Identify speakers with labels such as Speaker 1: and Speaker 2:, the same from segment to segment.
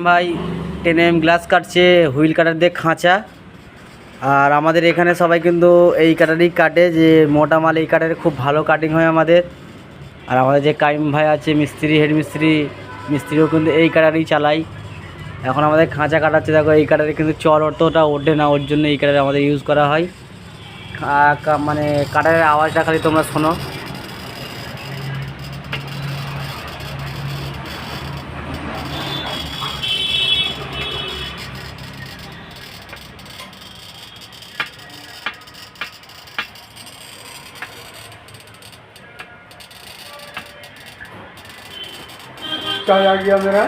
Speaker 1: ভাই 10mm glass কাটছে wheel কাটার দিয়ে খাঁচা। আর আমাদের এখানে সবাই কিন্তু এই কাটারই কাটে, যে মোটা মাল এই কাটারে খুব ভালো কাটিং হয় আমাদের। আর আমাদের যে কাইম ভাই আছে মিস্ত্রি, হেড মিস্ত্রিও কিন্তু এই কাটারই চালাই। এখন আমাদের খাঁচা কাটাচ্ছে, দেখো এই কাটারে কিন্তু চর অতটা ওঠে না, ওর জন্য এই কাটারে আমাদের ইউজ করা হয়। মানে কাটারের আওয়াজটা খালি তোমরা শোনো।
Speaker 2: चाय आ गया मेरा।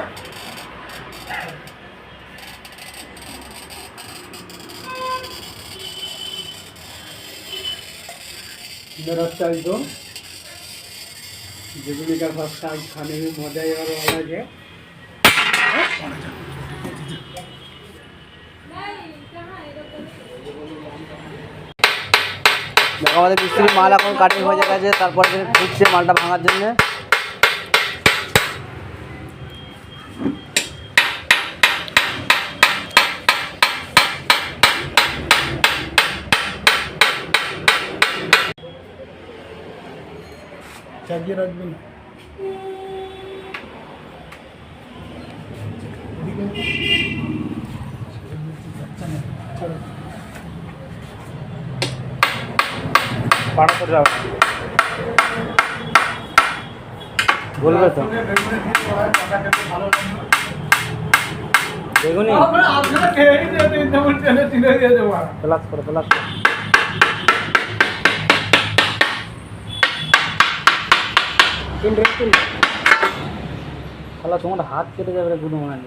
Speaker 2: मेरा चाय दो। जुगनी का साथ चाय खाने में मजा ही और अलग है।
Speaker 1: দেখো আমাদের মিস্ত্রি মাল এখন কাটিং হয়ে গেছে, তারপরে ঢুকছে মালটা ভাঙার জন্যে।
Speaker 2: चाहिए रखबेन
Speaker 1: পাড়া করে যাও বলবে তো বেগুনি প্লাস করো প্লাস করো। খালা তোমার হাত কেটে যাবে গুলো মনে হয়।